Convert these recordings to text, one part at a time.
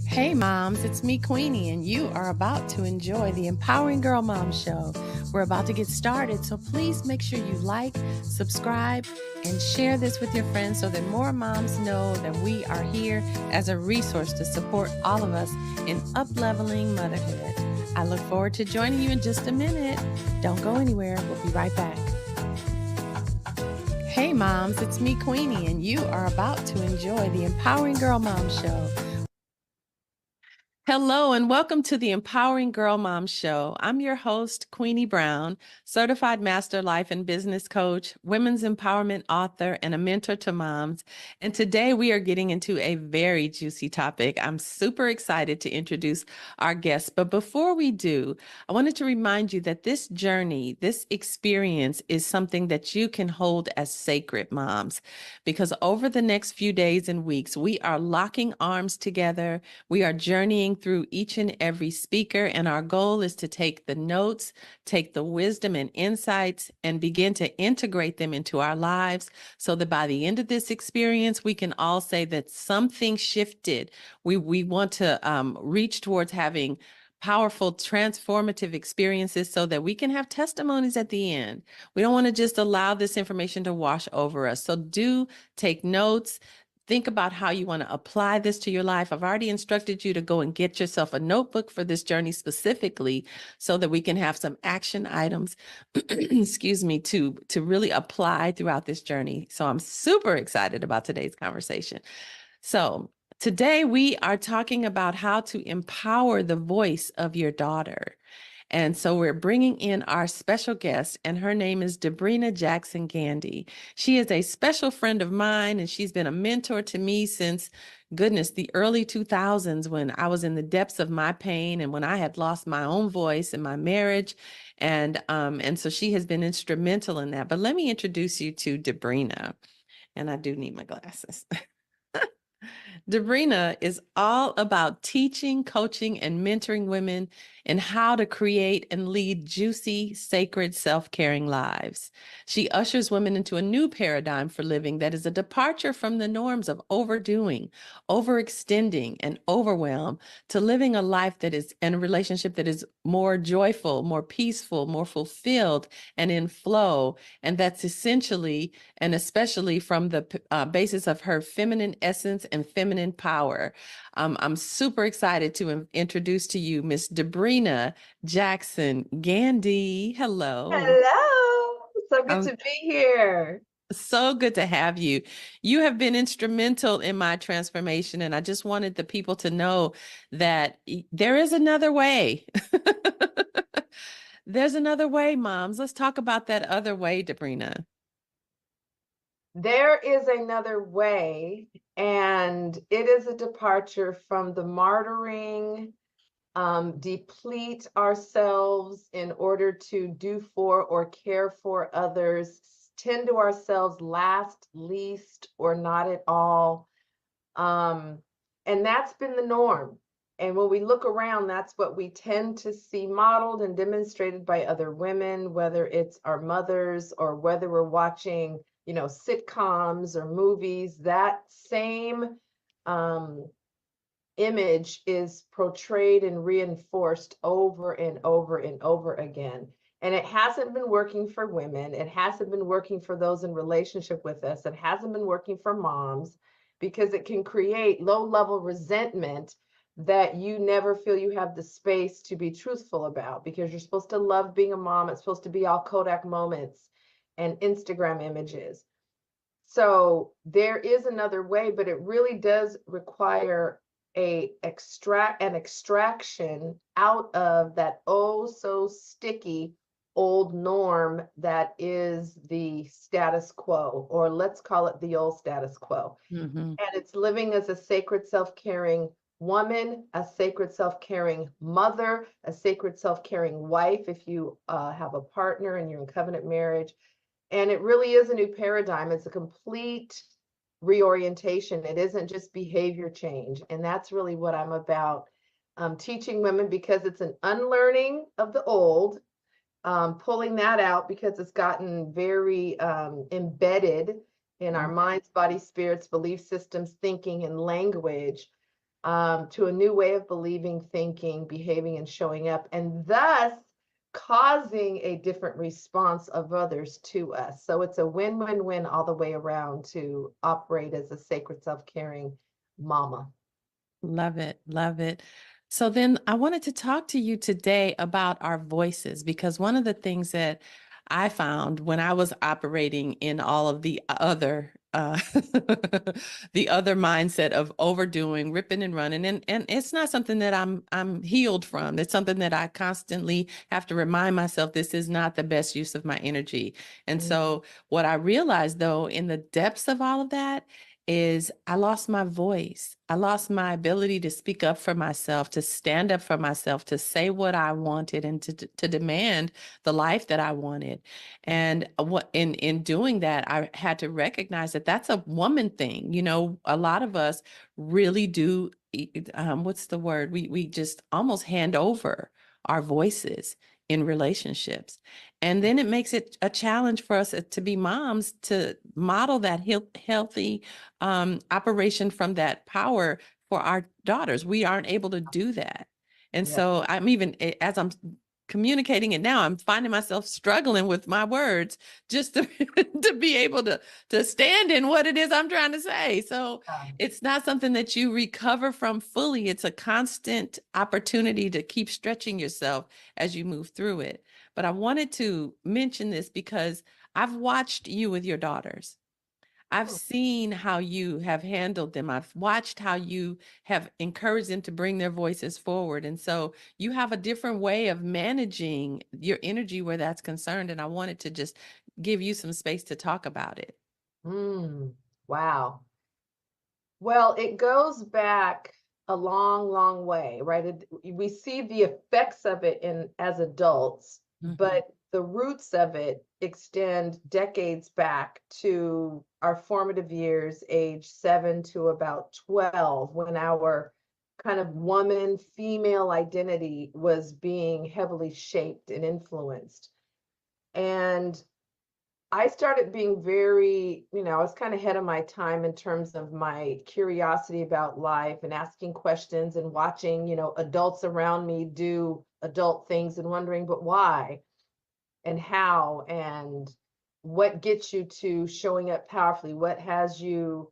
Hey moms, it's me, Queenie, and you are about to enjoy the Empowering Girl Mom Show. We're about to get started, so please make sure you like, subscribe, and share this with your friends so that more moms know that we are here as a resource to support all of us in up-leveling motherhood. I look forward to joining you in just a minute. Don't go anywhere. We'll be right back. Hey moms, it's me, Queenie, and you are about to enjoy the Empowering Girl Mom Show. Hello and welcome to the Empowering Girl Mom Show. I'm your host, Queenie Brown, certified master life and business coach, women's empowerment author, and a mentor to moms. And today we are getting into a very juicy topic. I'm super excited to introduce our guest. But before we do, I wanted to remind you that this journey, this experience is something that you can hold as sacred, moms, because over the next few days and weeks, we are locking arms together. We are journeying through each and every speaker, and our goal is to take the notes, take the wisdom and insights, and begin to integrate them into our lives so that by the end of this experience, we can all say that something shifted. We want to reach towards having powerful, transformative experiences so that we can have testimonies at the end. We don't want to just allow this information to wash over us. So do take notes. Think about how you want to apply this to your life. I've already instructed you to go and get yourself a notebook for this journey specifically so that we can have some action items, excuse me, to really apply throughout this journey. So I'm super excited about today's conversation. So today we are talking about how to empower the voice of your daughter. And so we're bringing in our special guest, and her name is Debrena Jackson Gandy. She is a special friend of mine, and she's been a mentor to me since, goodness, the early 2000s when I was in the depths of my pain and when I had lost my own voice in my marriage. And so she has been instrumental in that. But let me introduce you to Debrena. And I do need my glasses. Debrena is all about teaching, coaching, and mentoring women in how to create and lead juicy, sacred, self-caring lives. She ushers women into a new paradigm for living that is a departure from the norms of overdoing, overextending, and overwhelm to living a life that is and a relationship that is more joyful, more peaceful, more fulfilled, and in flow. And that's essentially and especially from the basis of her feminine essence and feminine power. I'm super excited to introduce to you Miss Debrena Jackson Gandy. Hello. Hello. So good I'm to be here. so good to have you. You have been instrumental in my transformation, and I just wanted the people to know that there is another way. There's another way, moms. Let's talk about that other way, Debrena. There is another way, and it is a departure from the martyring, deplete ourselves in order to do for or care for others, tend to ourselves last, least, or not at all. Um, and that's been the norm. And when we look around, that's what we tend to see modeled and demonstrated by other women, whether it's our mothers or whether we're watching, sitcoms or movies. That same um, image is portrayed and reinforced over and over and over again. And it hasn't been working for women. It hasn't been working for those in relationship with us. It hasn't been working for moms because it can create low-level resentment that you never feel you have the space to be truthful about because you're supposed to love being a mom. It's supposed to be all Kodak moments and Instagram images. So there is another way, but it really does require an extraction out of that oh so sticky old norm that is the status quo, or let's call it the old status quo. Mm-hmm. And it's living as a sacred self-caring woman, a sacred self-caring mother, a sacred self-caring wife if you have a partner and you're in covenant marriage. And it really is a new paradigm. It's a complete reorientation. It isn't just behavior change. And that's really what I'm about, teaching women, because it's an unlearning of the old, pulling that out because it's gotten very embedded in our minds, body, spirits, belief systems, thinking, and language. to a new way of believing, thinking, behaving, and showing up, and thus causing a different response of others to us. So it's a win-win-win all the way around to operate as a sacred self-caring mama. Love it. Love it. So then I wanted to talk to you today about our voices, because one of the things that I found when I was operating in all of the other the other mindset of overdoing, ripping and running, and it's not something that I'm healed from. It's something that I constantly have to remind myself this is not the best use of my energy. And so what I realized, though, in the depths of all of that, is I lost my voice. I lost my ability to speak up for myself, to stand up for myself, to say what I wanted, and to demand the life that I wanted. And what in doing that, I had to recognize that that's a woman thing. You know, a lot of us really do. What's the word? We just almost hand over our voices in relationships. And then it makes it a challenge for us to be moms to model that healthy operation from that power for our daughters. We aren't able to do that. And Yeah. so I'm even, as I'm communicating it now, I'm finding myself struggling with my words just to, to be able to stand in what it is I'm trying to say. So it's not something that you recover from fully. It's a constant opportunity to keep stretching yourself as you move through it. But I wanted to mention this because I've watched you with your daughters. I've seen how you have handled them. I've watched how you have encouraged them to bring their voices forward. And so you have a different way of managing your energy where that's concerned. And I wanted to just give you some space to talk about it. Wow. Well, it goes back a long, long way, right? We see the effects of it in as adults, but the roots of it extend decades back to our formative years, age 7 to about 12, when our kind of woman female identity was being heavily shaped and influenced. And I started being very, I was kind of ahead of my time in terms of my curiosity about life and asking questions and watching, adults around me do adult things and wondering, but why and how and what gets you to showing up powerfully? What has you,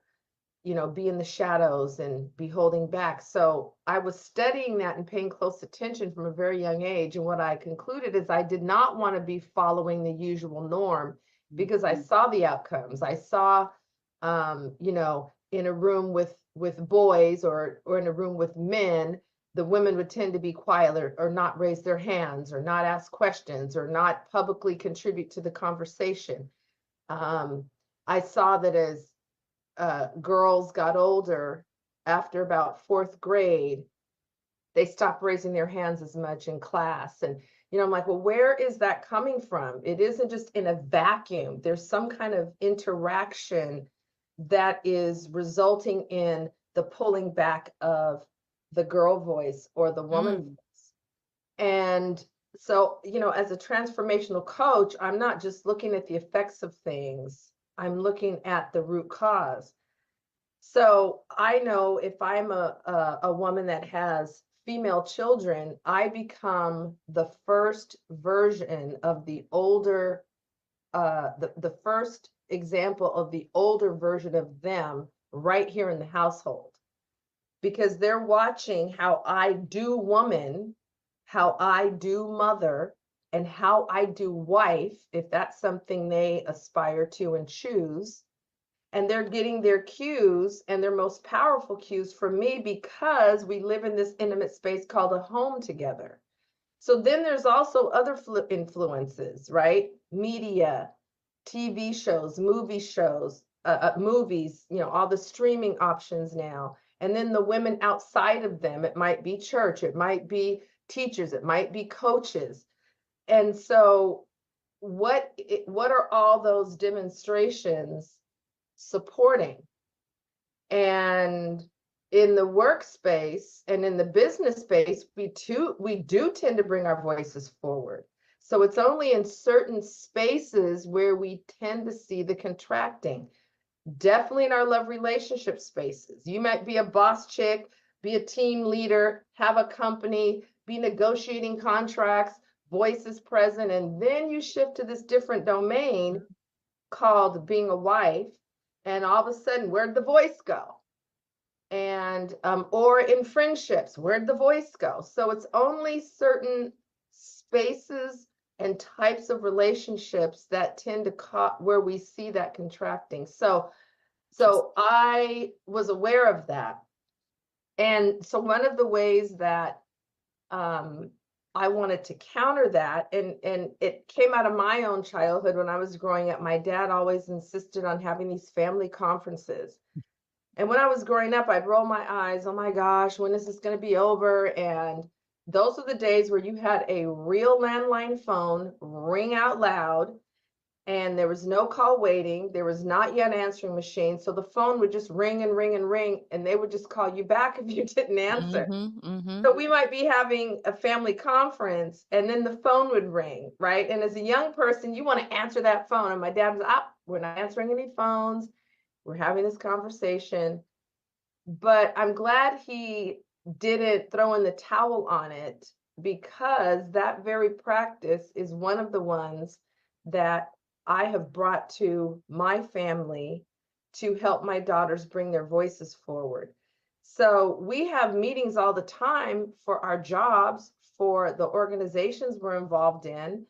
be in the shadows and be holding back? So I was studying that and paying close attention from a very young age. And what I concluded is I did not want to be following the usual norm because I saw the outcomes. I saw, in a room with boys or in a room with men, the women would tend to be quiet or not raise their hands or not ask questions or not publicly contribute to the conversation. I saw that as girls got older, after about fourth grade, they stopped raising their hands as much in class. And, I'm like, well, where is that coming from? It isn't just in a vacuum. There's some kind of interaction that is resulting in the pulling back of the girl voice or the woman voice. And so, as a transformational coach, I'm not just looking at the effects of things, I'm looking at the root cause. So I know if I'm a woman that has female children, I become the first version of the older, the first example of the older version of them right here in the household, because they're watching how I do woman, how I do mother, and how I do wife, if that's something they aspire to and choose. And they're getting their cues and their most powerful cues from me because we live in this intimate space called a home together. So then there's also other influences, right? Media, TV shows, movies, all the streaming options now. And then the women outside of them, it might be church, it might be teachers, it might be coaches. And so what are all those demonstrations supporting? And in the workspace and in the business space, we do tend to bring our voices forward. So it's only in certain spaces where we tend to see the contracting. Definitely in our love relationship spaces. You might be a boss chick, be a team leader, have a company, be negotiating contracts, voice is present, and then you shift to this different domain called being a wife, and all of a sudden, where'd the voice go? And or in friendships, where'd the voice go? So it's only certain spaces and types of relationships that tend to where we see that contracting. So I was aware of that. And so one of the ways that I wanted to counter that, and it came out of my own childhood when I was growing up. My dad always insisted on having these family conferences. And when I was growing up, I'd roll my eyes, oh my gosh, when is this going to be over? And those are the days where you had a real landline phone ring out loud, and there was no call waiting. There was not yet an answering machine. So the phone would just ring and ring and ring, and they would just call you back if you didn't answer. So we might be having a family conference, and then the phone would ring, right? And as a young person, you want to answer that phone. And my dad was, we're not answering any phones. We're having this conversation. But I'm glad he didn't throw in the towel on it, because that very practice is one of the ones that I have brought to my family to help my daughters bring their voices forward. So we have meetings all the time for our jobs, for the organizations we're involved in.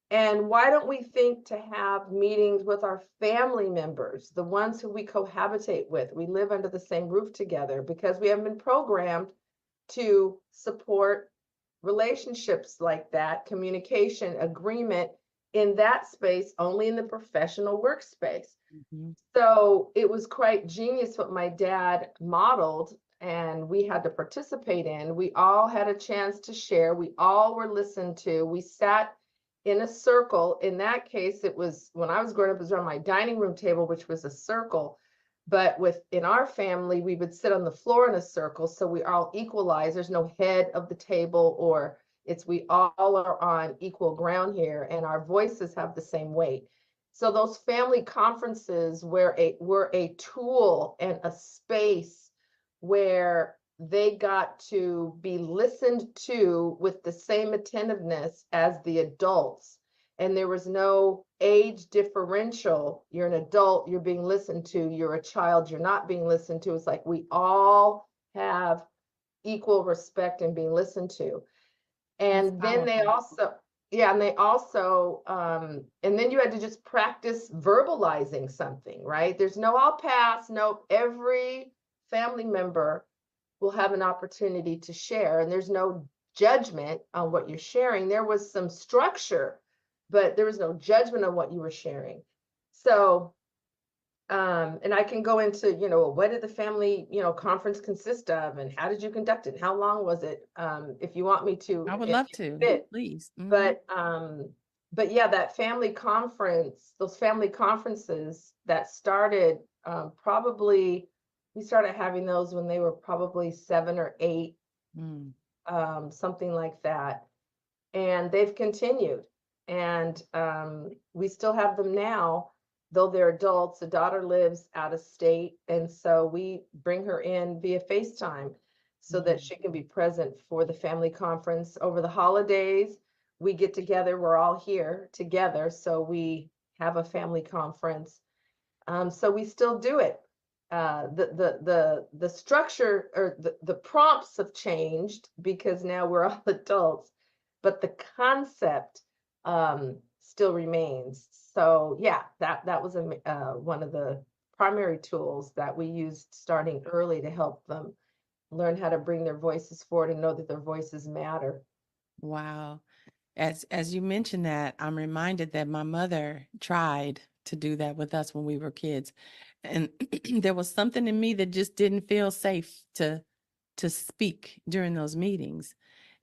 And why don't we think to have meetings with our family members, the ones who we cohabitate with? We live under the same roof together because we have been programmed to support relationships like that, communication, agreement in that space, only in the professional workspace. So it was quite genius what my dad modeled, and we had to participate in. We all had a chance to share. We all were listened to. We sat in a circle. In that case, it was, when I was growing up, it was around my dining room table, which was a circle. But in our family, we would sit on the floor in a circle, so we all equalize. There's no head of the table, or we all are on equal ground here, and our voices have the same weight. So those family conferences were a tool and a space where they got to be listened to with the same attentiveness as the adults. And there was no age differential. You're an adult, you're being listened to. You're a child, you're not being listened to. It's like we all have equal respect and being listened to. And then they also, and then you had to just practice verbalizing something, right? There's no I'll pass. No, every family member will have an opportunity to share, and there's no judgment on what you're sharing. There was some structure, but there was no judgment on what you were sharing. So, and I can go into, what did the family, conference consist of, and how did you conduct it? How long was it? If you want me to, I would love to, please. But yeah, that family conference, those family conferences that started, we started having those when they were probably 7 or 8, something like that. And they've continued. And we still have them now, though they're adults. The daughter lives out of state. And so we bring her in via FaceTime so that she can be present for the family conference. Over the holidays, we get together. We're all here together. So we have a family conference. So we still do it. The structure, or the prompts have changed because now we're all adults, but the concept still remains. So yeah, that was one of the primary tools that we used starting early to help them learn how to bring their voices forward and know that their voices matter. Wow. As you mentioned that, I'm reminded that my mother tried to do that with us when we were kids. And there was something in me that just didn't feel safe to speak during those meetings.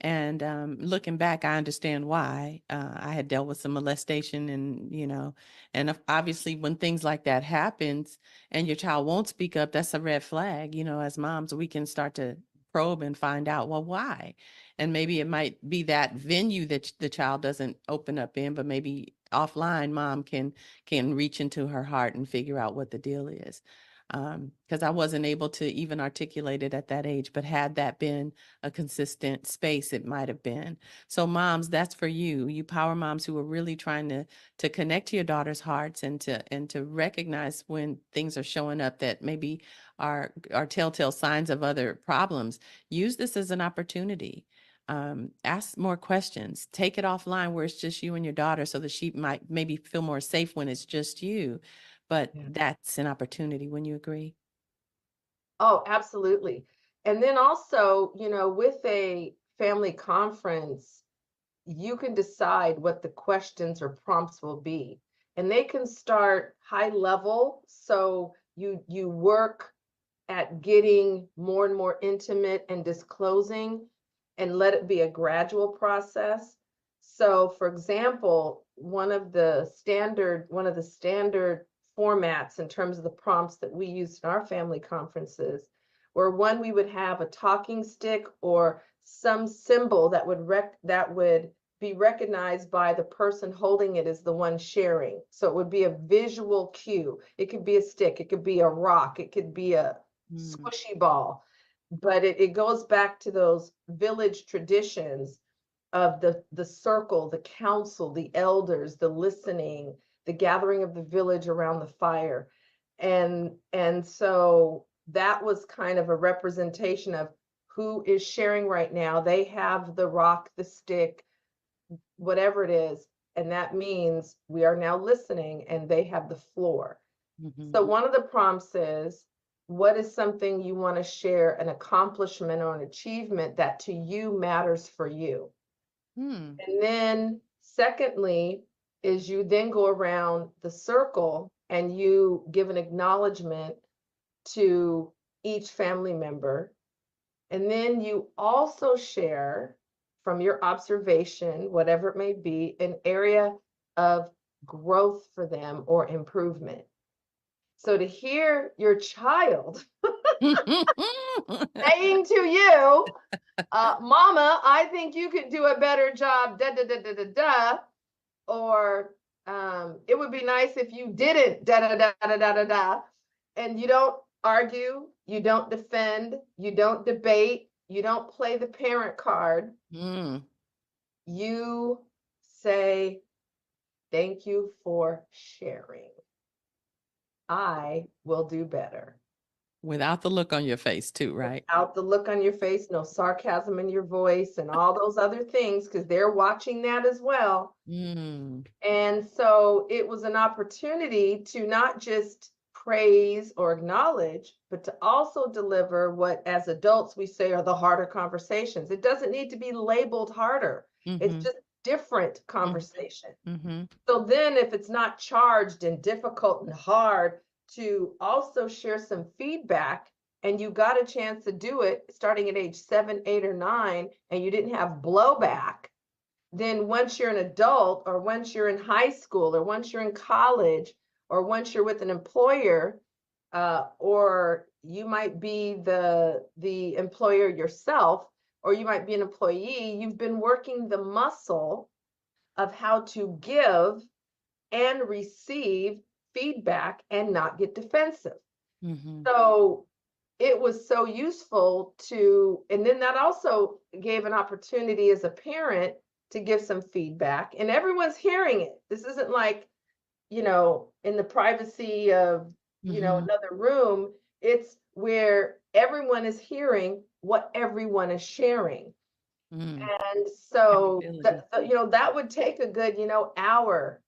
And looking back, I understand why. I had dealt with some molestation, and obviously when things like that happens and your child won't speak up, that's a red flag. As moms, we can start to probe and find out, well, why? And maybe it might be that venue that the child doesn't open up in, but maybe offline, mom can reach into her heart and figure out what the deal is. because I wasn't able to even articulate it at that age. But had that been a consistent space, it might have been. So moms, that's for you, you power moms who are really trying to connect to your daughter's hearts and to recognize when things are showing up that maybe are telltale signs of other problems. Use this as an opportunity. Ask more questions, take it offline where it's just you and your daughter so that she might maybe feel more safe when it's just you. But Yeah. that's an opportunity. Wouldn't you agree? Oh, absolutely. And then also, with a family conference, you can decide what the questions or prompts will be. And they can start high level. So you work at getting more and more intimate and disclosing and let it be a gradual process. So for example, one of the standard formats in terms of the prompts that we used in our family conferences were one we would have a talking stick or some symbol that would be recognized by the person holding it as the one sharing. So it would be a visual cue. It could be a stick, it could be a rock, it could be a squishy ball. But it goes back to those village traditions of the circle, the council, the elders, the listening, the gathering of the village around the fire. And so that was kind of a representation of who is sharing right now. They have the rock, the stick, whatever it is, and that means we are now listening and they have the floor. So one of the prompts is, what is something you want to share, an accomplishment or an achievement that to you matters for you? And then secondly is you then go around the circle and you give an acknowledgement to each family member. And then you also share from your observation, whatever it may be, an area of growth for them or improvement. So to hear your child saying to you, Mama, I think you could do a better job, da da da da da da, or it would be nice if you didn't, da da da da da da da, and you don't argue, you don't defend, you don't debate, you don't play the parent card. You say, thank you for sharing. I will do better. Without the look on your face too, right? Without the look on your face, no sarcasm in your voice and all those other things, because they're watching that as well. And so it was an opportunity to not just praise or acknowledge, but to also deliver what as adults we say are the harder conversations. It doesn't need to be labeled harder. It's just different conversation. So then if it's not charged and difficult and hard, to also share some feedback, and you got a chance to do it starting at age 7, 8, or 9, and you didn't have blowback, then once you're an adult, or once you're in high school, or once you're in college, or once you're with an employer, or you might be the employer yourself, or you might be an employee, you've been working the muscle of how to give and receive feedback and not get defensive. So it was so useful and then that also gave an opportunity as a parent to give some feedback, and everyone's hearing it. This isn't like, in the privacy of, another room. It's where everyone is hearing what everyone is sharing. And so, that would take a good, hour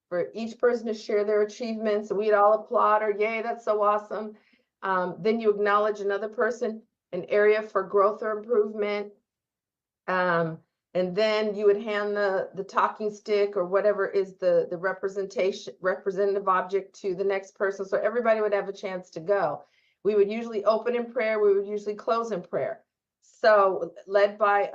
for each person to share their achievements. We'd all applaud or, yay, that's so awesome. Then you acknowledge another person, an area for growth or improvement. And then you would hand the talking stick or whatever is the representative object to the next person. So everybody would have a chance to go. We would usually open in prayer. We would usually close in prayer. So led by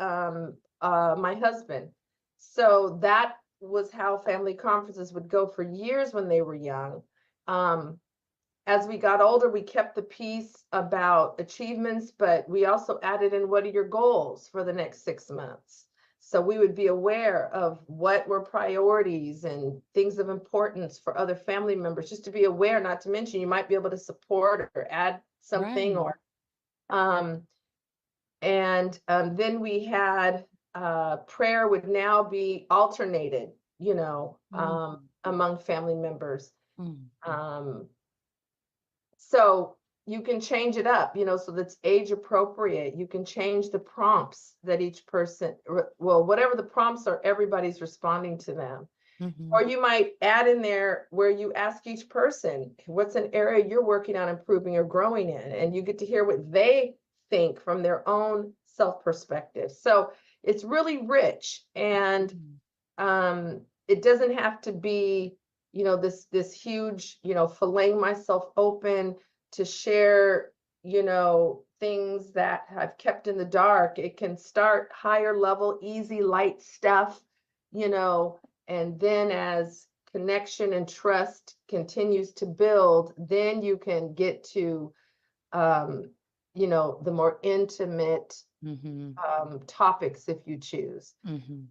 my husband. So that was how family conferences would go for years when they were young. As we got older, we kept the piece about achievements, but we also added in, what are your goals for the next 6 months? So we would be aware of what were priorities and things of importance for other family members, just to be aware, not to mention you might be able to support or add something. Right. Or then we had prayer would now be alternated, among family members. Um, so you can change it up, so that's age appropriate. You can change the prompts that each person, well, whatever the prompts are, everybody's responding to them. Or you might add in there where you ask each person, what's an area you're working on improving or growing in? And you get to hear what they think from their own self perspective. So it's really rich. And it doesn't have to be, this huge, filleting myself open to share, things that I've kept in the dark. It can start higher level, easy, light stuff, and then as connection and trust continues to build, then you can get to, the more intimate topics if you choose.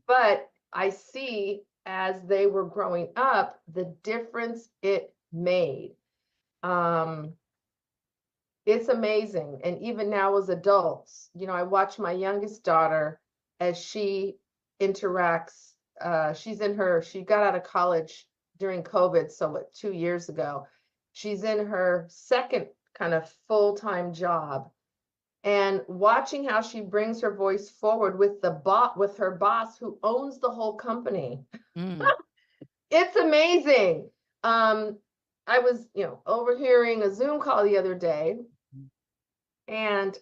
But I see as they were growing up, the difference it made. It's amazing. And even now as adults, I watch my youngest daughter as she interacts. She got out of college during COVID, so 2 years ago. She's in her second kind of full-time job. And watching how she brings her voice forward with with her boss who owns the whole company. It's amazing. I was, overhearing a Zoom call the other day, and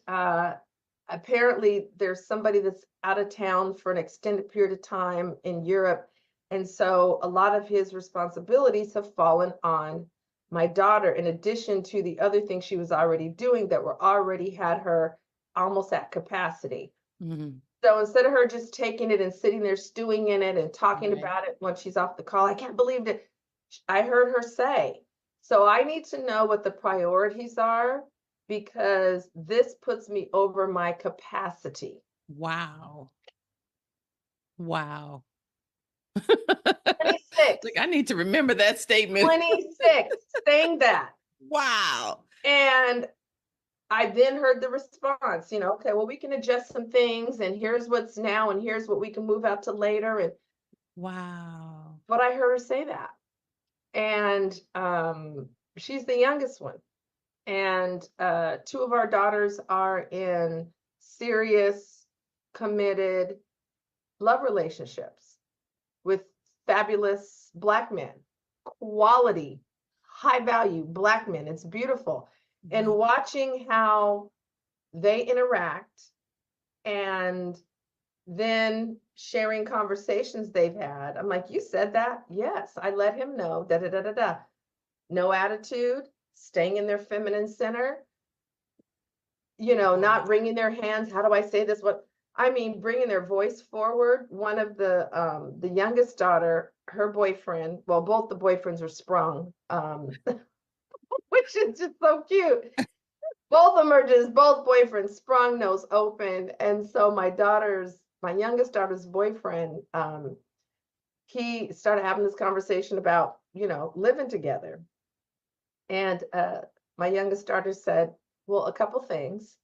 apparently there's somebody that's out of town for an extended period of time in Europe. And so a lot of his responsibilities have fallen on my daughter, in addition to the other things she was already doing that were already had her almost at capacity. So instead of her just taking it and sitting there stewing in it and talking about it when she's off the call, I can't believe it. I heard her say, so I need to know what the priorities are, because this puts me over my capacity. Wow. Wow. 26. Like, I need to remember that statement. 26, saying that. Wow. And I then heard the response, okay, well, we can adjust some things, and here's what's now, and here's what we can move out to later. And wow. But I heard her say that. And she's the youngest one. And 2 of our daughters are in serious, committed love relationships with fabulous Black men, quality, high value Black men. It's beautiful. And watching how they interact, and then sharing conversations they've had. I'm like, you said that? Yes, I let him know, da da da da da. No attitude, staying in their feminine center, not wringing their hands. How do I say this? Bringing their voice forward. One of the youngest daughter, her boyfriend, well, both the boyfriends are sprung, which is just so cute. Both of them are both boyfriends, sprung, nose open. And so my youngest daughter's boyfriend, he started having this conversation about, living together. And my youngest daughter said, well, a couple things.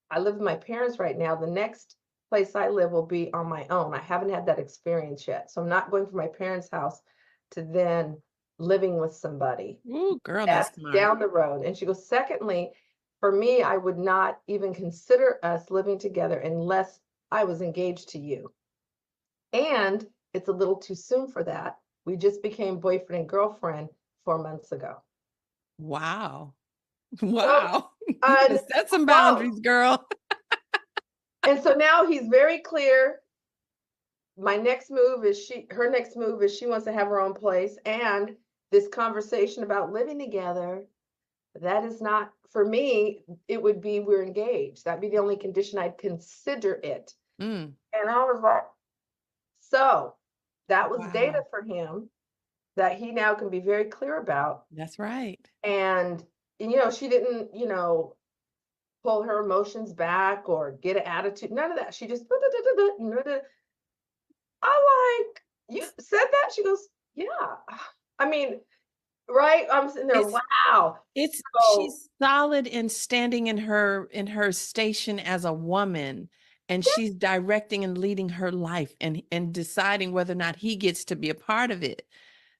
I live with my parents right now. The next place I live will be on my own. I haven't had that experience yet. So I'm not going from my parents' house to then living with somebody. Ooh, girl, that's smart. Down the road. And she goes, secondly, for me, I would not even consider us living together unless I was engaged to you. And it's a little too soon for that. We just became boyfriend and girlfriend 4 months ago. Wow. Wow. So, set some boundaries, girl. And so now he's very clear. Her next move is she wants to have her own place. And this conversation about living together, that is not, for me, it would be we're engaged. That'd be the only condition I'd consider it. And I was like, so that was data for him that he now can be very clear about. That's right. And she didn't, pull her emotions back or get an attitude. None of that. She just, I like, you said that? She goes, yeah. I mean, right? I'm sitting there, It's wow. it's So, she's solid in standing in her station as a woman, and yeah, she's directing and leading her life and deciding whether or not he gets to be a part of it.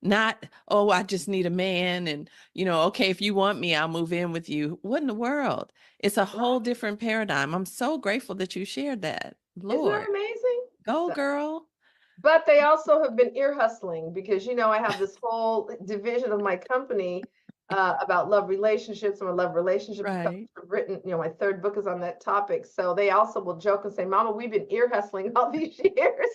Not, oh, I just need a man and, okay, if you want me, I'll move in with you. What in the world? It's a whole right. different paradigm. I'm so grateful that you shared that. Isn't that Lord, amazing? go So, girl. but they also have been ear hustling because, I have this whole division of my company about love relationships. I'm a love relationship coach. Right. I've written, my third book is on that topic. So they also will joke and say, Mama, we've been ear hustling all these years.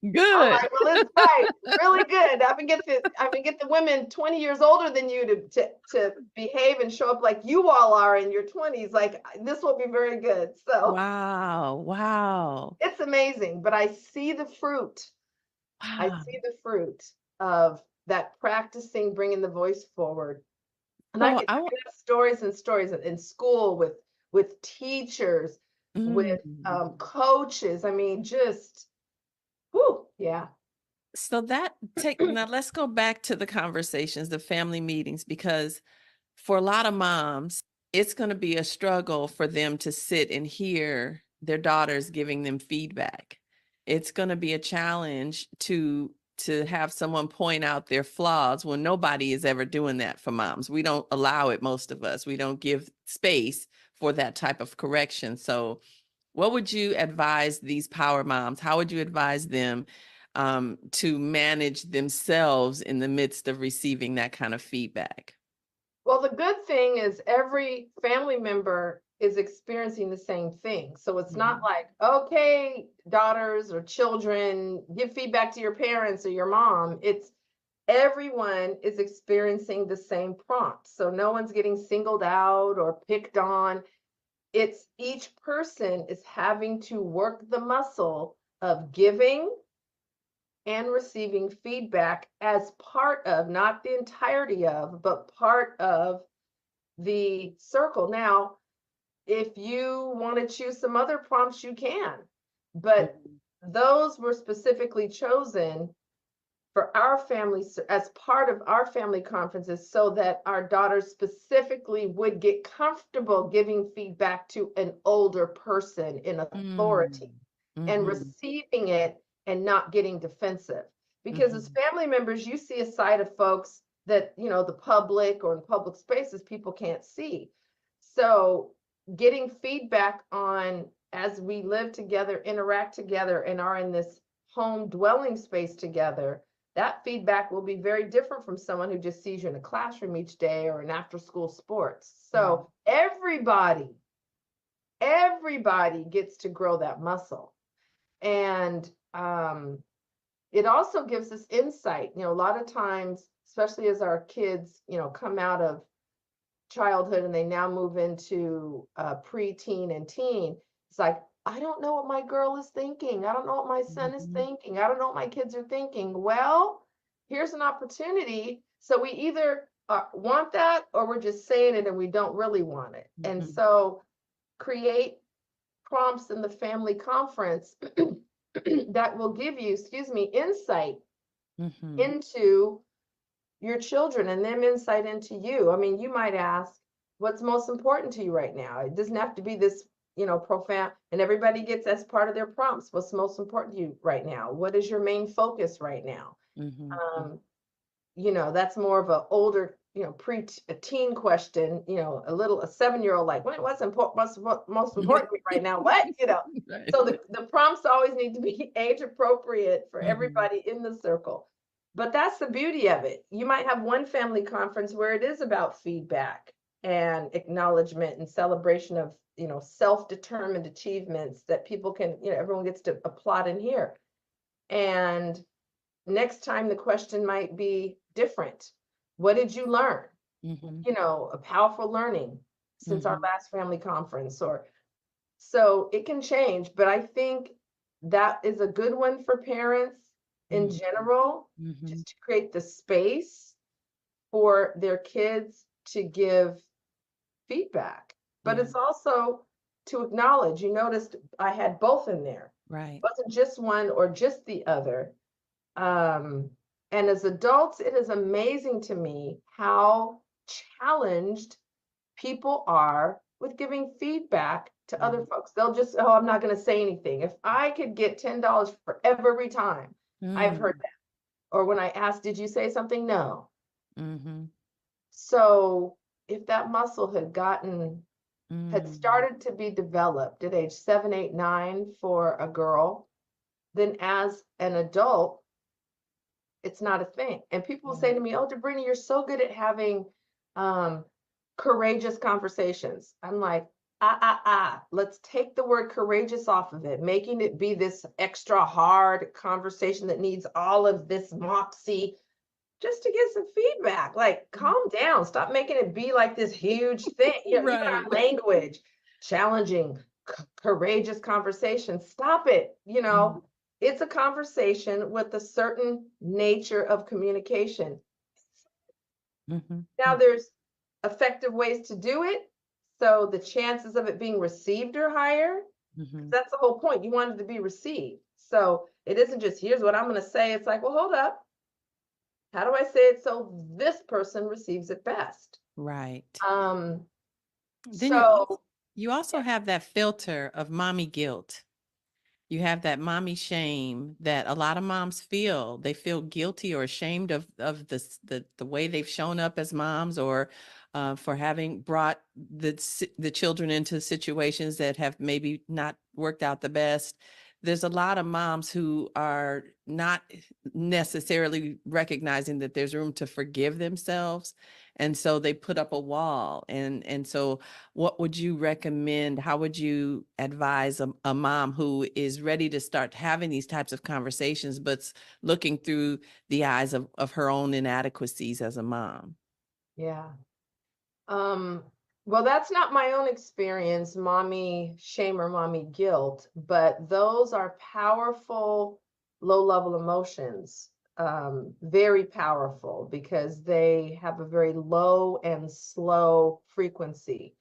I'm Good. like, well, it's right, really good. I can get the women 20 years older than you to behave and show up like you all are in your 20s. Like this will be very good. So Wow. Wow. it's amazing. But I see the fruit. I Wow. see the fruit of that practicing bringing the voice forward. And So I can have stories and stories in school with teachers, with mm. coaches. I mean, just whoo, yeah. So that take now let's go back to the conversations, the family meetings, because for a lot of moms, it's going to be a struggle for them to sit and hear their daughters giving them feedback. It's going to be a challenge to have someone point out their flaws when nobody is ever doing that for moms. We don't allow it, most of us. We don't give space for that type of correction. So what would you advise these power moms? How would you advise them to manage themselves in the midst of receiving that kind of feedback? Well, the good thing is every family member is experiencing the same thing. So it's not Mhm. like, okay, daughters or children, give feedback to your parents or your mom. It's everyone is experiencing the same prompt. So no one's getting singled out or picked on. It's each person is having to work the muscle of giving and receiving feedback as part of, not the entirety of, but part of the circle. Now, if you want to choose some other prompts, you can, but Mhm. those were specifically chosen for our families as part of our family conferences so that our daughters specifically would get comfortable giving feedback to an older person in Mm. authority and Mhm. receiving it and not getting defensive. Because as Mhm. family members, you see a side of folks that, the public or in public spaces, people can't see. So getting feedback on as we live together, interact together, and are in this home dwelling space together, that feedback will be very different from someone who just sees you in a classroom each day or in after school sports. Mhm. So everybody gets to grow that muscle. And it also gives us insight. A lot of times, especially as our kids, come out of childhood and they now move into preteen and teen, it's like, I don't know what my girl is thinking. I don't know what my son is Mhm. thinking. I don't know what my kids are thinking. Well, here's an opportunity. So we either want that or we're just saying it and we don't really want it. And Mhm. so create prompts in the family conference that will give you, excuse me, insight Mhm. into your children and them insight into you. I mean, you might ask, what's most important to you right now? It doesn't have to be this, profound, and everybody gets as part of their prompts. What's most important to you right now? What is your main focus right now? Mhm. Um, that's more of a older, a teen question, a 7-year-old, like, what's important, what's most important to me right now? What, Right. so the prompts always need to be age appropriate for Mhm. everybody in the circle. But that's the beauty of it. You might have one family conference where it is about feedback and acknowledgement and celebration of, self-determined achievements that people can, everyone gets to applaud and hear. And next time the question might be different. What did you learn? Mhm. A powerful learning since our Mhm. last family conference, or so it can change, but I think that is a good one for parents in Mhm. general, Mhm. just to create the space for their kids to give feedback. but it's also to acknowledge. You noticed I had both in there. Right. It wasn't just one or just the other. And as adults, it is amazing to me how challenged people are with giving feedback to other folks. They'll just, oh, I'm not going to say anything. If I could get $10 for every time I've heard that, or when I asked, did you say something? No. Mm-hmm. So if that muscle had Mm. started to be developed at age 7, 8, 9 for a girl, then as an adult, it's not a thing. And people will say to me, oh, Debrena, you're so good at having courageous conversations. I'm like, let's take the word courageous off of it, making it be this extra hard conversation that needs all of this moxie just to get some feedback. Like, calm down, stop making it be like this huge thing. You know, even our language, challenging, courageous conversation. Stop it. You know, it's a conversation with a certain nature of communication. Now, there's effective ways to do it, so the chances of it being received are higher. That's the whole point. You want it to be received. So it isn't just, here's what I'm going to say. It's like, well, hold up. How do I say it so this person receives it best? Right. Then So you also have that filter of mommy guilt. You have that mommy shame that a lot of moms feel. They feel guilty or ashamed of the way they've shown up as moms, or for having brought the children into situations that have maybe not worked out the best. There's a lot of moms who are not necessarily recognizing that there's room to forgive themselves. And so they put up a wall. And so what would you recommend? How would you advise a mom who is ready to start having these types of conversations, but looking through the eyes of her own inadequacies as a mom? yeah. Well, that's not my own experience, mommy shame or mommy guilt, but those are powerful low-level emotions, very powerful because they have a very low and slow frequency.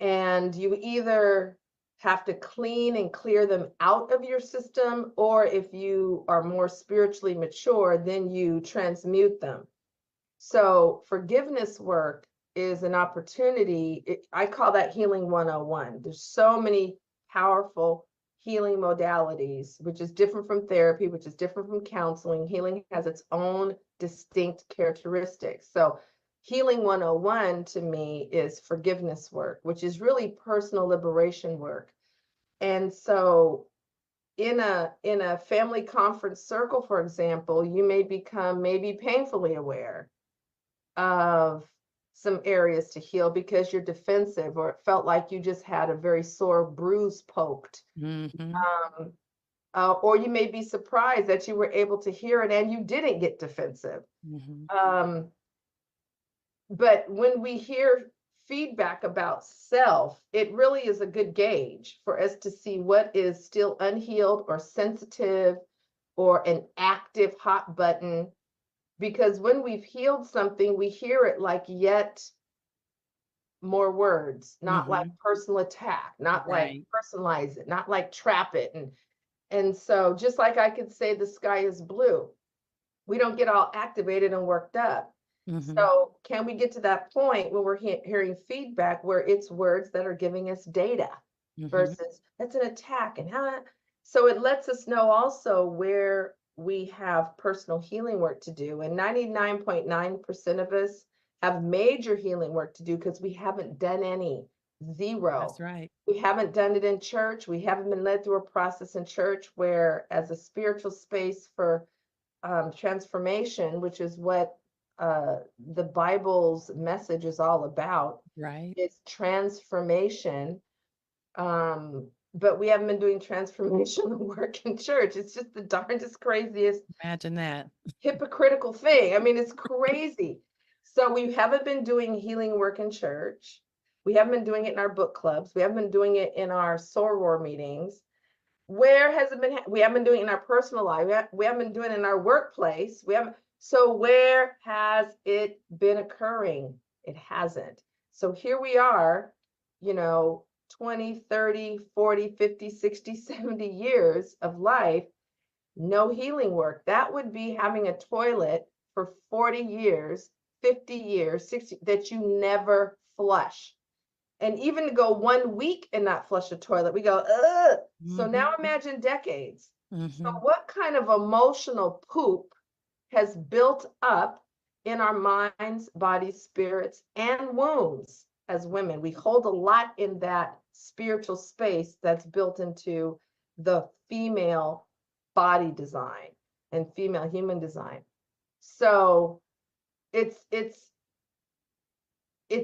And you either have to clean and clear them out of your system, or if you are more spiritually mature, then you transmute them. So forgiveness work is an opportunity. I call that healing 101. There's so many powerful healing modalities, which is different from therapy, which is different from counseling. Healing has its own distinct characteristics. So healing 101 to me is forgiveness work, which is really personal liberation work. And so in a family conference circle, for example, you may become maybe painfully aware of some areas to heal because you're defensive, or it felt like you just had a very sore bruise poked. Or you may be surprised that you were able to hear it and you didn't get defensive. But when we hear feedback about self, it really is a good gauge for us to see what is still unhealed or sensitive or an active hot button. Because when we've healed something, we hear it like yet more words, not like personal attack, not like personalize it, not like trap it. And so just like I could say the sky is blue, we don't get all activated and worked up. So can we get to that point when we're hearing feedback where it's words that are giving us data versus that's an attack, and how? So it lets us know also where we have personal healing work to do. And 99.9% of us have major healing work to do because we haven't done any. Zero. That's right. We haven't done it in church. We haven't been led through a process in church where, as a spiritual space for transformation, which is what the Bible's message is all about. Right. It's transformation. But we haven't been doing transformational work in church. It's just the darndest, craziest, Imagine that. hypocritical thing. I mean, it's crazy. So we haven't been doing healing work in church. We haven't been doing it in our book clubs. We haven't been doing it in our soror meetings. Where has it been? We haven't been doing it in our personal life. We haven't been doing it in our workplace. We haven't. So where has it been occurring? It hasn't. So here we are 20, 30, 40, 50, 60, 70 years of life, no healing work. That would be having a toilet for 40 years, 50 years, 60, that you never flush. And even to go 1 week and not flush a toilet, we go, ugh. So now imagine decades. So what kind of emotional poop has built up in our minds, bodies, spirits, and wounds as women? We hold a lot in that spiritual space that's built into the female body design and female human design. So it's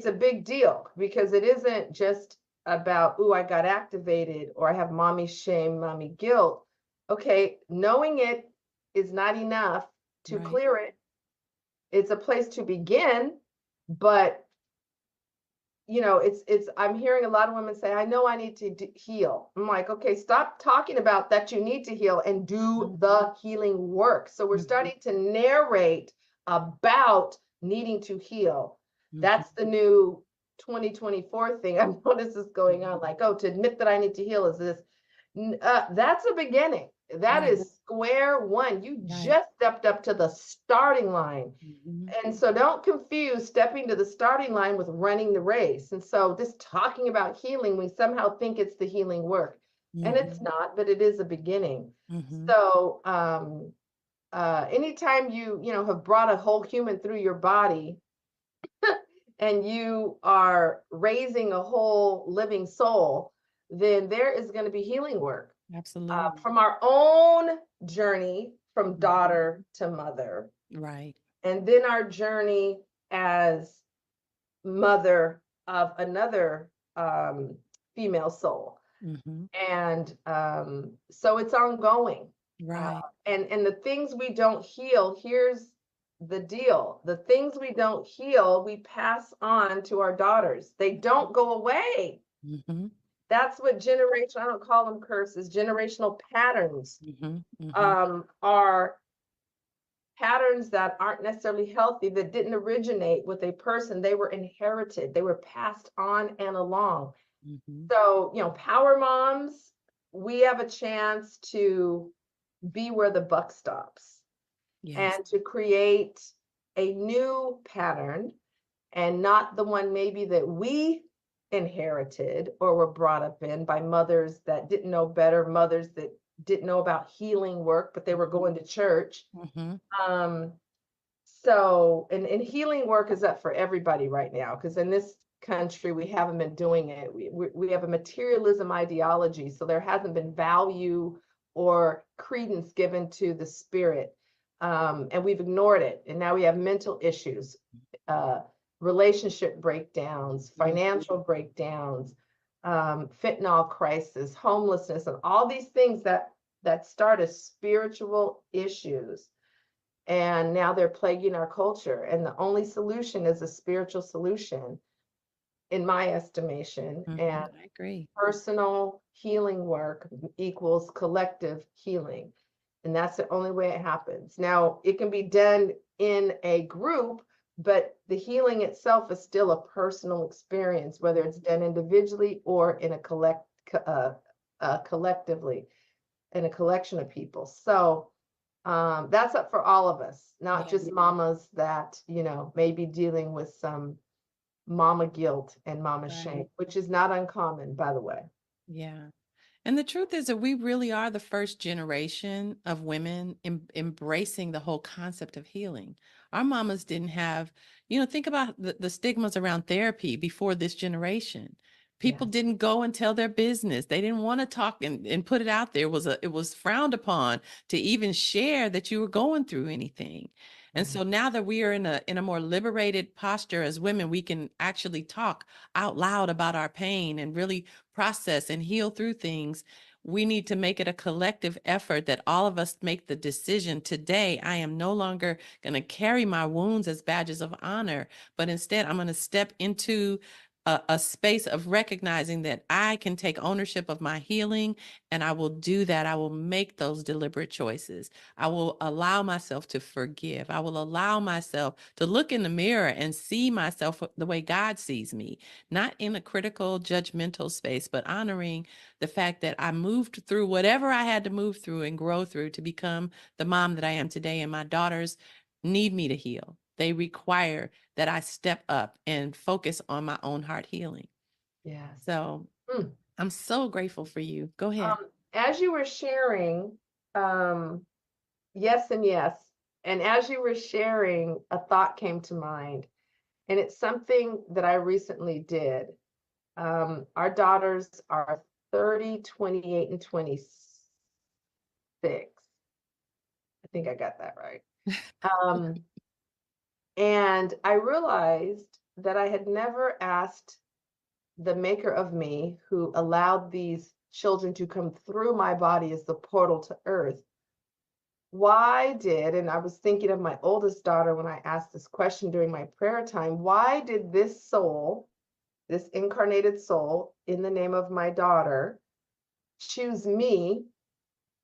a big deal, because it isn't just about, ooh, I got activated, or I have mommy shame, mommy guilt. Okay, knowing it is not enough to clear it. It's a place to begin, but I'm hearing a lot of women say, I know I need to heal. I'm like, okay, stop talking about that you need to heal and do the healing work. So we're starting to narrate about needing to heal. That's the new 2024 thing I've noticed is going on. Like, oh, to admit that I need to heal is this. That's a beginning. That is square one. You just stepped up to the starting line. And so don't confuse stepping to the starting line with running the race. And so just talking about healing, we somehow think it's the healing work. And it's not, but it is a beginning. So anytime you have brought a whole human through your body, and you are raising a whole living soul, then there is going to be healing work. Absolutely. From our own journey from daughter to mother. Right. And then our journey as mother of another female soul. And so it's ongoing. Right. And the things we don't heal, here's the deal. The things we don't heal, we pass on to our daughters. They don't go away. That's what generation, I don't call them curses, generational patterns are patterns that aren't necessarily healthy, that didn't originate with a person. They were inherited. They were passed on and along. So, power moms, we have a chance to be where the buck stops and to create a new pattern, and not the one maybe that we inherited or were brought up in by mothers that didn't know better, mothers that didn't know about healing work, but they were going to church. So, and healing work is up for everybody right now, because in this country, we haven't been doing it. We have a materialism ideology, so there hasn't been value or credence given to the spirit. And we've ignored it. And now we have mental issues, relationship breakdowns, financial breakdowns, fentanyl crisis, homelessness, and all these things that start as spiritual issues. And now they're plaguing our culture. And the only solution is a spiritual solution, in my estimation. And I agree. Personal healing work equals collective healing. And that's the only way it happens. Now, it can be done in a group, but the healing itself is still a personal experience, whether it's done individually or in a collectively, in a collection of people. So that's up for all of us, not just mamas that, may be dealing with some mama guilt and mama shame, which is not uncommon, by the way. Yeah. And the truth is that we really are the first generation of women embracing the whole concept of healing. Our mamas didn't have, think about the stigmas around therapy before this generation. People didn't go and tell their business. They didn't want to talk and put it out there. It was frowned upon to even share that you were going through anything. And so now that we are in a more liberated posture as women, we can actually talk out loud about our pain and really process and heal through things. We need to make it a collective effort that all of us make the decision today. I am no longer going to carry my wounds as badges of honor, but instead I'm going to step into a space of recognizing that I can take ownership of my healing, and I will do that. I will make those deliberate choices. I will allow myself to forgive. I will allow myself to look in the mirror and see myself the way God sees me, not in a critical, judgmental space, but honoring the fact that I moved through whatever I had to move through and grow through to become the mom that I am today. And my daughters need me to heal. They require that I step up and focus on my own heart healing. Yes. So Mm. I'm so grateful for you. Go ahead. As you were sharing, yes and yes, and as you were sharing, a thought came to mind, and it's something that I recently did. Our daughters are 30, 28, and 26. I think I got that right. Um, and I realized that I had never asked the maker of me, who allowed these children to come through my body as the portal to earth, and I was thinking of my oldest daughter when I asked this question during my prayer time, why did this soul, this incarnated soul, in the name of my daughter, choose me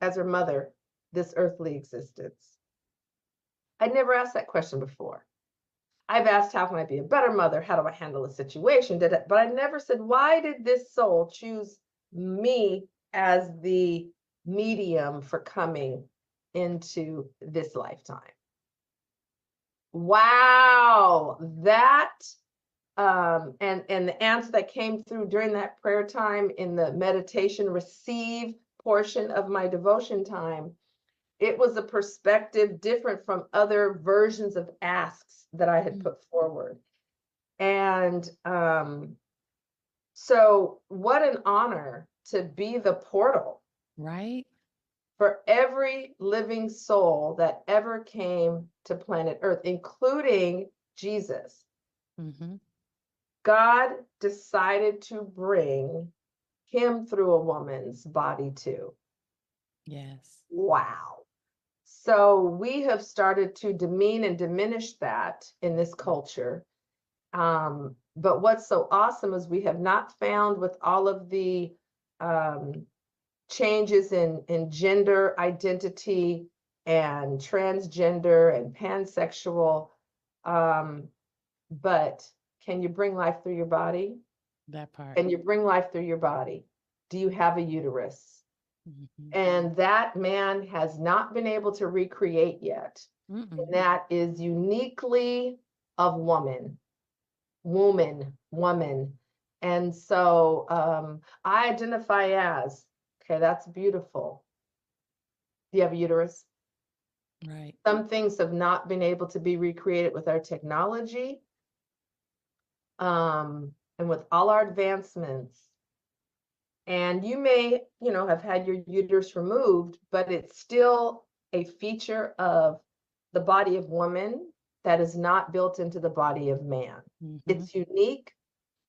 as her mother, this earthly existence? I'd never asked that question before. I've asked, how can I be a better mother? How do I handle a situation? But I never said, why did this soul choose me as the medium for coming into this lifetime? Wow, that and the answer that came through during that prayer time in the meditation receive portion of my devotion time, it was a perspective different from other versions of asks that I had put forward. And so what an honor to be the portal, Right? for every living soul that ever came to planet Earth, including Jesus. Mm-hmm. God decided to bring him through a woman's body too. Yes. Wow. So we have started to demean and diminish that in this culture. But what's so awesome is we have not found, with all of the changes in gender identity and transgender and pansexual, but can you bring life through your body? That part. Can you bring life through your body? Do you have a uterus? Mm-hmm. And that man has not been able to recreate yet. And that is uniquely of woman. And so I identify as, okay, that's beautiful. Do you have a uterus? Right. Some things have not been able to be recreated with our technology. And with all our advancements. And you may, have had your uterus removed, but it's still a feature of the body of woman that is not built into the body of man. Mm-hmm. It's unique.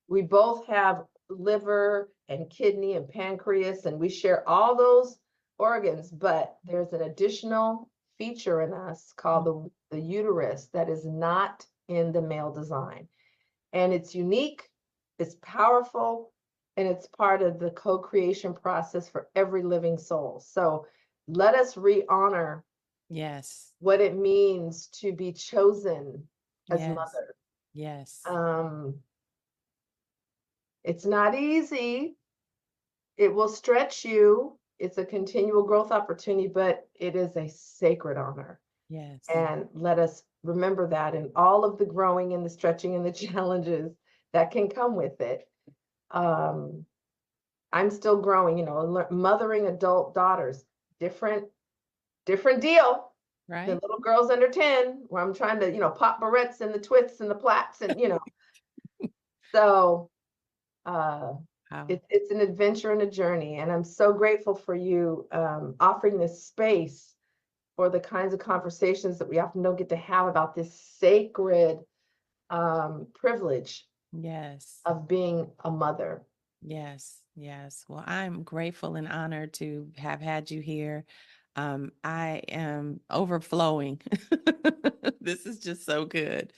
We both have liver and kidney and pancreas, and we share all those organs, but there's an additional feature in us called the uterus that is not in the male design. And it's unique, it's powerful, and it's part of the co-creation process for every living soul. So let us re-honor Yes. what it means to be chosen as Yes. mother. Yes. It's not easy. It will stretch you. It's a continual growth opportunity, but it is a sacred honor. Yes. And let us remember that in all of the growing and the stretching and the challenges that can come with it. I'm still growing, mothering adult daughters, different deal. Right. The little girls under 10, where I'm trying to, pop barrettes and the twits and the plaits and, so Wow. it's an adventure and a journey. And I'm so grateful for you offering this space for the kinds of conversations that we often don't get to have about this sacred privilege Yes. of being a mother. Yes. Yes. Well, I'm grateful and honored to have had you here. I am overflowing. This is just so good.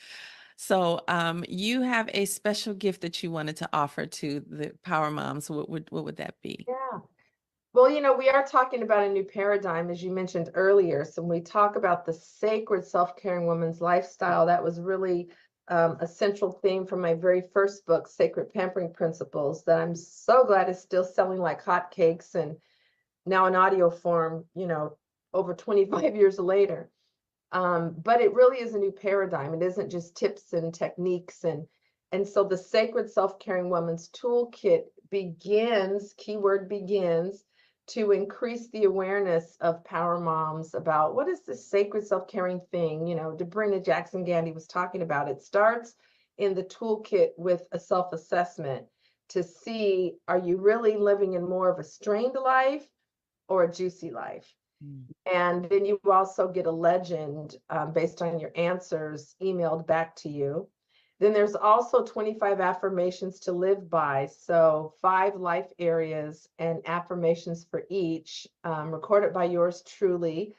So you have a special gift that you wanted to offer to the Power Moms. What would that be? Yeah. Well, we are talking about a new paradigm, as you mentioned earlier. So when we talk about the sacred self-caring woman's lifestyle, that was really a central theme from my very first book, Sacred Pampering Principles, that I'm so glad is still selling like hotcakes and now in audio form, over 25 years later. But it really is a new paradigm. It isn't just tips and techniques. And so the Sacred Self-Caring Woman's Toolkit begins, keyword begins, to increase the awareness of power moms about what is this sacred self-caring thing. Debrena Jackson Gandy was talking about. It starts in the toolkit with a self-assessment to see, are you really living in more of a strained life or a juicy life? And then you also get a legend based on your answers emailed back to you. Then there's also 25 affirmations to live by. So 5 life areas and affirmations for each, recorded by yours truly,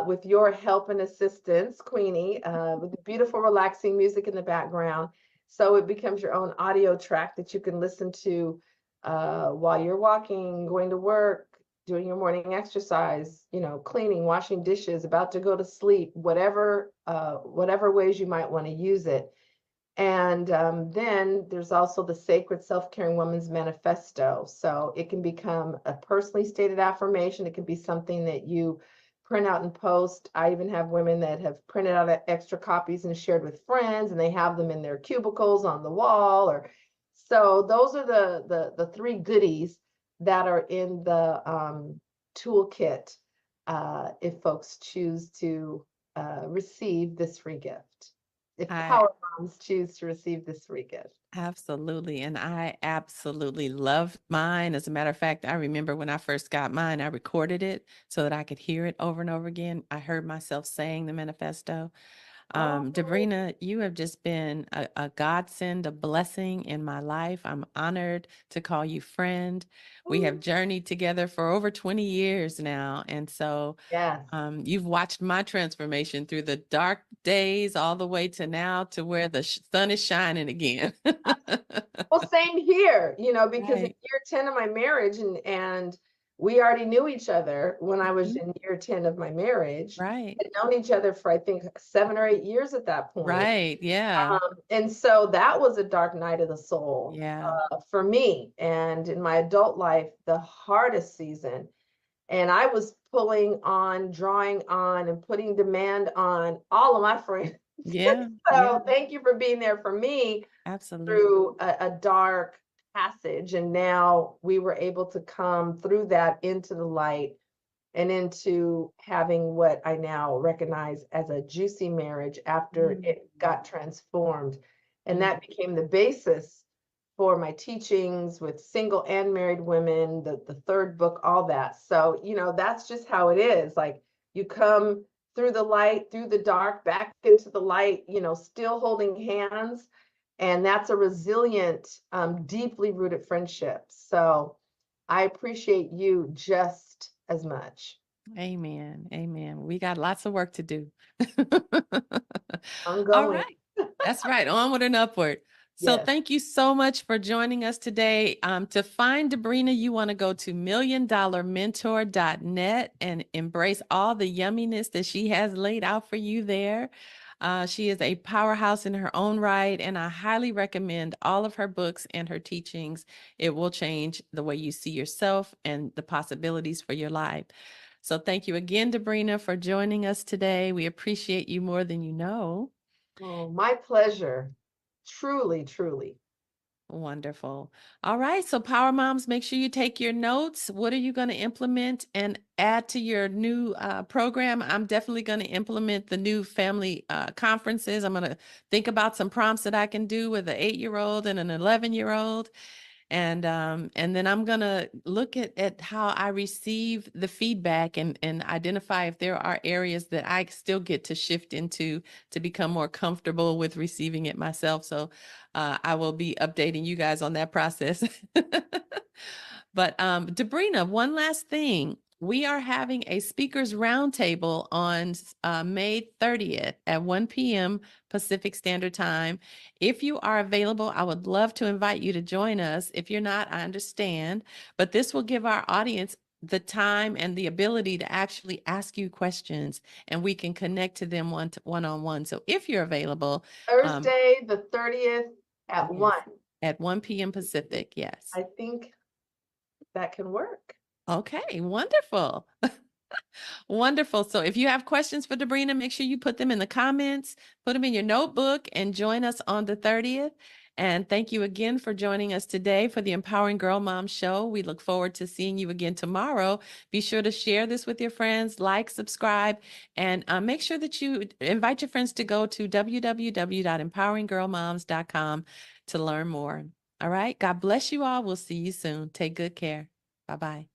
with your help and assistance, Queenie, with the beautiful, relaxing music in the background. So it becomes your own audio track that you can listen to while you're walking, going to work, doing your morning exercise, cleaning, washing dishes, about to go to sleep, whatever ways you might want to use it. And then there's also the Sacred Self-Caring Woman's Manifesto. So it can become a personally stated affirmation. It can be something that you print out and post. I even have women that have printed out extra copies and shared with friends, and they have them in their cubicles on the wall. So those are the 3 goodies that are in the toolkit if folks choose to receive this free gift. If power moms choose to receive this free gift. Absolutely. And I absolutely love mine. As a matter of fact, I remember when I first got mine, I recorded it so that I could hear it over and over again. I heard myself saying the manifesto. Debrena, you have just been a godsend, a blessing in my life. I'm honored to call you friend. We have journeyed together for over 20 years now. And so yes. You've watched my transformation through the dark days all the way to now to where the sun is shining again. Well, same here, because in Right. year 10 of my marriage, and we already knew each other when I was Mhm. in year 10 of my marriage. Right. Had known each other for, I think, 7 or 8 years at that point. Right. Yeah. And so that was a dark night of the soul Yeah. for me. And in my adult life, the hardest season. And I was pulling on, drawing on, and putting demand on all of my friends. Yeah. Yeah. So thank you for being there for me Absolutely. through a dark passage. And now we were able to come through that into the light and into having what I now recognize as a juicy marriage after it got transformed. And that became the basis for my teachings with single and married women, the 3rd book, all that. So, that's just how it is. Like, you come through the light, through the dark, back into the light, still holding hands. And that's a resilient, deeply rooted friendship. So I appreciate you just as much. Amen. Amen. We got lots of work to do. I'm All going. right. That's right. Onward and upward. So Yes. thank you so much for joining us today. To find Debrena, you want to go to milliondollarmentor.net and embrace all the yumminess that she has laid out for you there. She is a powerhouse in her own right, and I highly recommend all of her books and her teachings. It will change the way you see yourself and the possibilities for your life. So thank you again, Debrena, for joining us today. We appreciate you more than you know. Oh, my pleasure. Truly, truly. Wonderful. All right. So, Power Moms, make sure you take your notes. What are you going to implement and add to your new program? I'm definitely going to implement the new family conferences. I'm going to think about some prompts that I can do with an 8-year-old and an 11-year-old. And then I'm gonna look at how I receive the feedback and identify if there are areas that I still get to shift into to become more comfortable with receiving it myself. So I will be updating you guys on that process. But Debrena, one last thing. we are having a speakers roundtable on May 30th at 1 p.m. Pacific Standard Time. If you are available, I would love to invite you to join us. If you're not, I understand, but this will give our audience the time and the ability to actually ask you questions, and we can connect to them one-on-one. So if you're available, Thursday, the 30th at yes, 1. at 1 p.m. Pacific, yes. I think that can work. Okay, wonderful. Wonderful. So if you have questions for Debrena, make sure you put them in the comments, put them in your notebook, and join us on the 30th. And thank you again for joining us today for the Empowering Girl Mom Show. We look forward to seeing you again tomorrow. Be sure to share this with your friends, like, subscribe, and make sure that you invite your friends to go to www.empoweringgirlmoms.com to learn more. All right. God bless you all. We'll see you soon. Take good care. Bye-bye.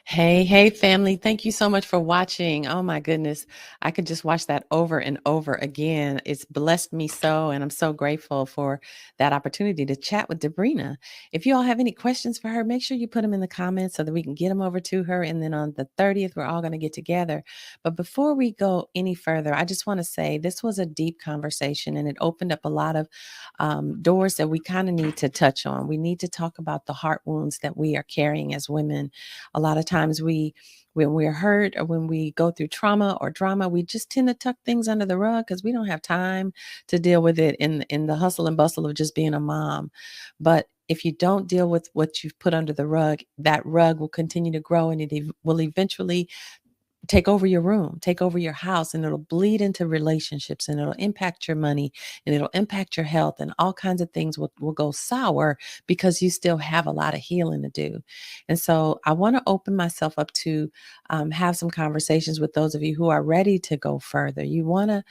Hey, family. Thank you so much for watching. Oh my goodness. I could just watch that over and over again. It's blessed me so, and I'm so grateful for that opportunity to chat with Debrena. If you all have any questions for her, make sure you put them in the comments so that we can get them over to her. And then on the 30th, we're all going to get together. But before we go any further, I just want to say this was a deep conversation, and it opened up a lot of doors that we kind of need to touch on. We need to talk about the heart wounds that we are carrying as women. A lot of times when we're hurt or when we go through trauma or drama, we just tend to tuck things under the rug because we don't have time to deal with it in the hustle and bustle of just being a mom. But if you don't deal with what you've put under the rug, that rug will continue to grow, and it will eventually take over your room, take over your house, and it'll bleed into relationships, and it'll impact your money, and it'll impact your health, and all kinds of things will go sour because you still have a lot of healing to do. And so I want to open myself up to have some conversations with those of you who are ready to go further. You want to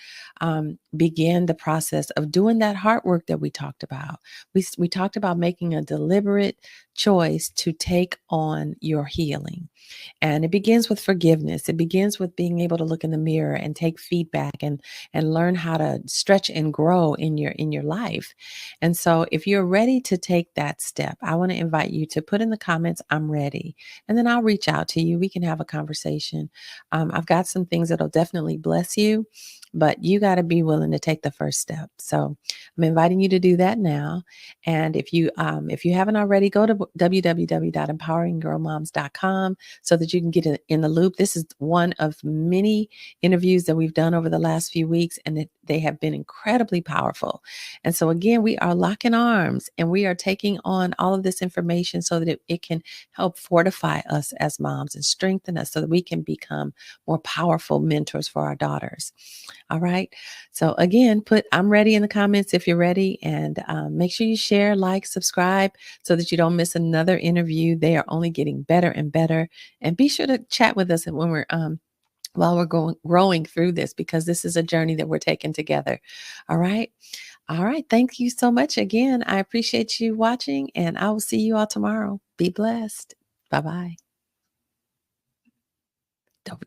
begin the process of doing that heart work that we talked about. We talked about making a deliberate choice to take on your healing. And it begins with forgiveness. It begins with being able to look in the mirror and take feedback and learn how to stretch and grow in your life. And so if you're ready to take that step, I want to invite you to put in the comments, I'm ready. And then I'll reach out to you. We can have a conversation. I've got some things that'll definitely bless you, but you got to be willing to take the first step. So I'm inviting you to do that now. And if you haven't already, go to www.empoweringgirlmoms.com so that you can get in the loop. This is one of many interviews that we've done over the last few weeks, and they have been incredibly powerful. And so again, we are locking arms, and we are taking on all of this information so that it can help fortify us as moms and strengthen us so that we can become more powerful mentors for our daughters. All right. So again, put I'm ready in the comments if you're ready, and make sure you share, like, subscribe so that you don't miss another interview. They are only getting better and better. And be sure to chat with us when we're while we're growing through this, because this is a journey that we're taking together. All right. All right. Thank you so much again. I appreciate you watching, and I will see you all tomorrow. Be blessed. Bye-bye. Don't forget